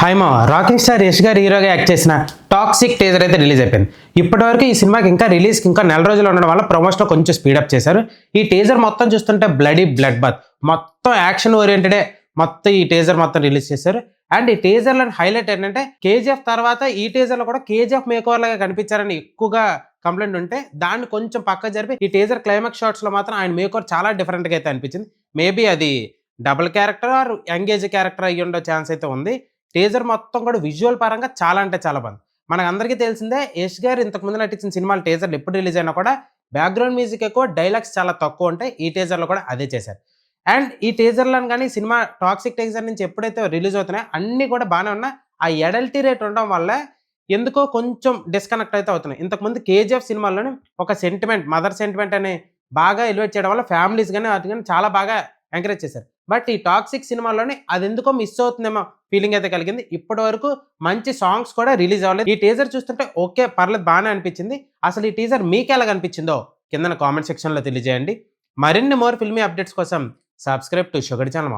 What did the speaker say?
Hi మా rocking star Yash గారు హీరోగా యాక్ట్ చేసిన టాక్సిక్ టీజర్ అయితే రిలీజ్ అయిపోయింది. ఇప్పటివరకు ఈ సినిమాకి ఇంకా రిలీజ్కి ఇంకా నెల రోజులు ఉండడం వల్ల ప్రమోషన్ కొంచెం స్పీడప్ చేశారు. ఈ టీజర్ మొత్తం చూస్తుంటే బ్లడ్ బాత్ మొత్తం యాక్షన్ ఓరియంటెడే మొత్తం ఈ టీజర్ మొత్తం రిలీజ్ చేశారు. అండ్ ఈ టీజర్లో హైలైట్ ఏంటంటే కేజీఎఫ్ తర్వాత ఈ టీజర్లో కూడా కేజీఎఫ్ మేకోవర్ లాగా కనిపించారని ఎక్కువగా కంప్లైంట్ ఉంటే దాన్ని కొంచెం పక్క జరిపి ఈ టీజర్ క్లైమాక్స్ షాట్స్ లో మాత్రం ఆయన మేకోవర్ చాలా డిఫరెంట్గా అయితే అనిపించింది. మేబీ అది double character are young age character అయ్యి ఉండే ఛాన్స్ అయితే ఉంది. టీజర్ మొత్తం కూడా విజువల్ పరంగా చాలా అంటే చాలా బాగుంది. మనకు అందరికీ తెలిసిందే యష్ గారు ఇంతకు ముందు నటించిన సినిమాల టీజర్లు ఎప్పుడు రిలీజ్ అయినా కూడా బ్యాక్గ్రౌండ్ మ్యూజిక్ ఎక్కువ, డైలాగ్స్ చాలా తక్కువ ఉంటాయి. ఈ టీజర్లో కూడా అదే చేశారు. అండ్ ఈ టీజర్లో కానీ సినిమా టాక్సిక్ టీజర్ నుంచి ఎప్పుడైతే రిలీజ్ అవుతున్నాయో అన్నీ కూడా బాగానే ఉన్నా ఆ ఎడల్టీ రేట్ ఉండడం వల్ల ఎందుకో కొంచెం డిస్కనెక్ట్ అయితే అవుతున్నాయి. ఇంతకుముందు కేజీఎఫ్ సినిమాల్లోనే ఒక సెంటిమెంట్, మదర్ సెంటిమెంట్ అని బాగా ఎలివేట్ చేయడం వల్ల ఫ్యామిలీస్ కానీ వాటి కానీ చాలా బాగా ఎంకరేజ్ చేశారు. బట్ ఈ టాక్సిక్ సినిమాలోనే అది ఎందుకో మిస్ అవుతుందేమో ఫీలింగ్ అయితే కలిగింది. ఇప్పటి వరకు మంచి సాంగ్స్ కూడా రిలీజ్ అవ్వలేదు. ఈ టీజర్ చూస్తుంటే ఓకే పర్లేదు బాగానే అనిపించింది. అసలు ఈ టీజర్ మీకు ఎలా అనిపించిందో కింద కామెంట్ సెక్షన్లో తెలియజేయండి. మరిన్ని మోర్ ఫిల్మీ అప్డేట్స్ కోసం సబ్స్క్రైబ్ టు షుగర్ ఛానల్.